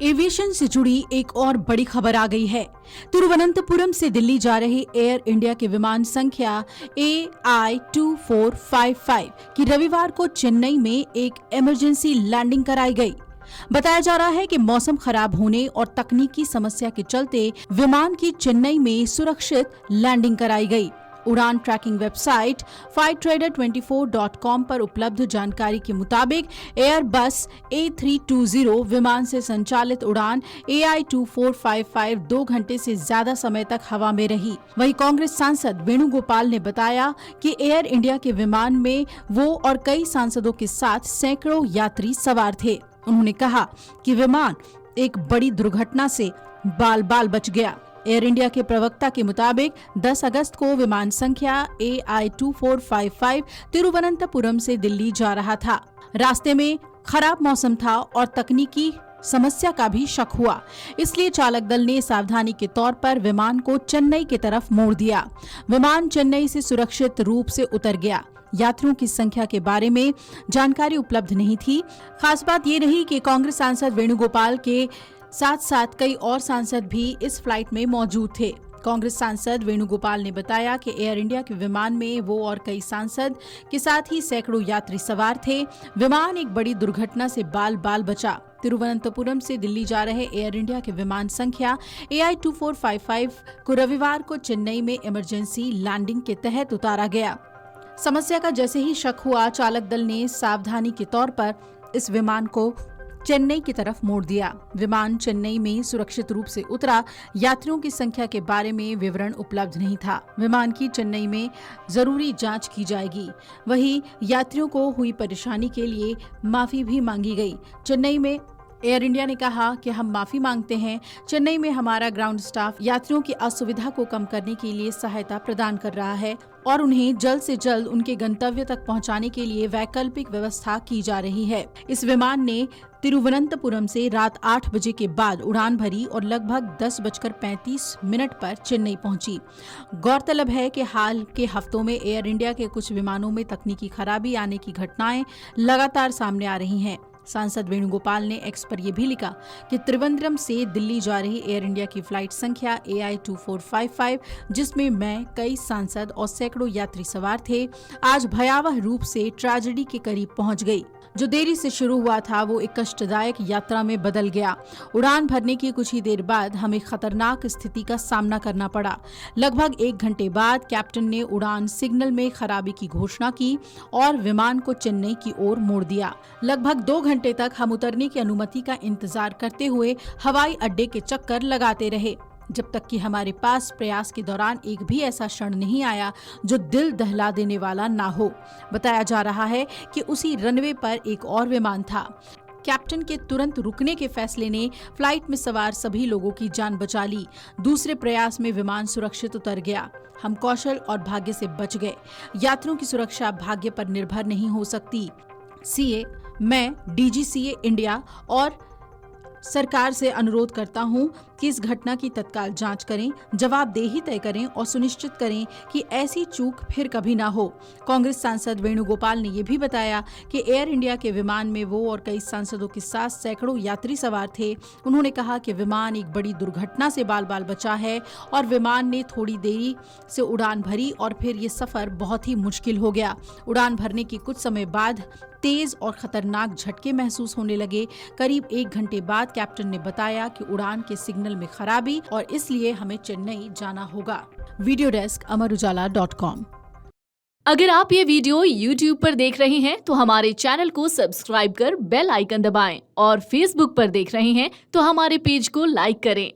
Aviation से जुड़ी एक और बड़ी खबर आ गई है। तिरुवनंतपुरम से दिल्ली जा रही एयर इंडिया के विमान संख्या AI2455 की रविवार को चेन्नई में एक इमरजेंसी लैंडिंग कराई गई। बताया जा रहा है कि मौसम खराब होने और तकनीकी समस्या के चलते विमान की चेन्नई में सुरक्षित लैंडिंग कराई गई। उड़ान ट्रैकिंग वेबसाइट flightradar24.com पर उपलब्ध जानकारी के मुताबिक एयरबस A320 विमान से संचालित उड़ान AI2455 2 घंटे से ज्यादा समय तक हवा में रही। वहीं कांग्रेस सांसद वेणुगोपाल ने बताया कि एयर इंडिया के विमान में वो और कई सांसदों के साथ सैकड़ों यात्री सवार थे। उन्होंने कहा कि विमान एक बड़ी दुर्घटना से बाल बाल बच गया। एयर इंडिया के प्रवक्ता के मुताबिक 10 अगस्त को विमान संख्या AI2455 तिरुवनंतपुरम से दिल्ली जा रहा था। रास्ते में खराब मौसम था और तकनीकी समस्या का भी शक हुआ, इसलिए चालक दल ने सावधानी के तौर पर विमान को चेन्नई की तरफ मोड़ दिया। विमान चेन्नई से सुरक्षित रूप से उतर गया। यात्रियों की संख्या के बारे में जानकारी उपलब्ध नहीं थी। खास बात ये रही कि कांग्रेस सांसद वेणुगोपाल के साथ साथ कई और सांसद भी इस फ्लाइट में मौजूद थे। कांग्रेस सांसद वेणुगोपाल ने बताया कि एयर इंडिया के विमान में वो और कई सांसद के साथ ही सैकड़ों यात्री सवार थे। विमान एक बड़ी दुर्घटना से बाल बाल बचा। तिरुवनंतपुरम से दिल्ली जा रहे एयर इंडिया के विमान संख्या AI2455 को रविवार को चेन्नई में इमरजेंसी लैंडिंग के तहत उतारा गया। समस्या का जैसे ही शक हुआ, चालक दल ने सावधानी के तौर पर इस विमान को चेन्नई की तरफ मोड़ दिया। विमान चेन्नई में सुरक्षित रूप से उतरा। यात्रियों की संख्या के बारे में विवरण उपलब्ध नहीं था। विमान की चेन्नई में जरूरी जांच की जाएगी। वहीं यात्रियों को हुई परेशानी के लिए माफी भी मांगी गई। चेन्नई में एयर इंडिया ने कहा कि हम माफी मांगते हैं। चेन्नई में हमारा ग्राउंड स्टाफ यात्रियों की असुविधा को कम करने के लिए सहायता प्रदान कर रहा है और उन्हें जल्द से जल्द उनके गंतव्य तक पहुंचाने के लिए वैकल्पिक व्यवस्था की जा रही है। इस विमान ने तिरुवनंतपुरम से रात 8 बजे के बाद उड़ान भरी और लगभग 10:35 पर चेन्नई पहुंची। गौरतलब है कि हाल के हफ्तों में एयर इंडिया के कुछ विमानों में तकनीकी खराबी आने की घटनाएं लगातार सामने आ रही हैं। सांसद वेणुगोपाल ने एक्स पर यह भी लिखा कि त्रिवेंद्रम से दिल्ली जा रही एयर इंडिया की फ्लाइट संख्या AI2455, जिसमें मैं, कई सांसद और सैकड़ों यात्री सवार थे, आज भयावह रूप से ट्रेजेडी के करीब पहुंच गई। जो देरी से शुरू हुआ था वो एक कष्टदायक यात्रा में बदल गया। उड़ान भरने की कुछ ही देर बाद हमें खतरनाक स्थिति का सामना करना पड़ा। लगभग 1 घंटे बाद कैप्टन ने उड़ान सिग्नल में खराबी की घोषणा की और विमान को चेन्नई की ओर मोड़ दिया। लगभग 2 घंटे तक हम उतरने की अनुमति का इंतजार करते हुए हवाई अड्डे के चक्कर लगाते रहे, जब तक कि हमारे पास प्रयास के दौरान एक भी ऐसा क्षण नहीं आया जो दिल दहला देने वाला ना हो। बताया जा रहा है कि उसी रनवे पर एक और विमान था। कैप्टन के तुरंत रुकने के फैसले ने फ्लाइट में सवार सभी लोगों की जान बचा ली। दूसरे प्रयास में विमान सुरक्षित उतर गया। हम कौशल और भाग्य से बच गए। यात्रियों की सुरक्षा भाग्य पर निर्भर नहीं हो सकती। CA, मैं DGCA इंडिया और सरकार से अनुरोध करता हूं कि इस घटना की तत्काल जांच करें, जवाबदेही तय करें और सुनिश्चित करें कि ऐसी चूक फिर कभी ना हो। कांग्रेस सांसद वेणुगोपाल ने यह भी बताया कि एयर इंडिया के विमान में वो और कई सांसदों के साथ सैकड़ों यात्री सवार थे। उन्होंने कहा कि विमान एक बड़ी दुर्घटना से बाल बाल बचा है और विमान ने थोड़ी देरी से उड़ान भरी और फिर ये सफर बहुत ही मुश्किल हो गया। उड़ान भरने के कुछ समय बाद तेज और खतरनाक झटके महसूस होने लगे। करीब 1 घंटे बाद कैप्टन ने बताया कि उड़ान के सिग्नल में खराबी और इसलिए हमें चेन्नई जाना होगा। Video desk amarujala.com। अगर आप ये वीडियो YouTube पर देख रहे हैं तो हमारे चैनल को सब्सक्राइब कर बेल आइकन दबाएं और Facebook पर देख रहे हैं तो हमारे पेज को लाइक करें।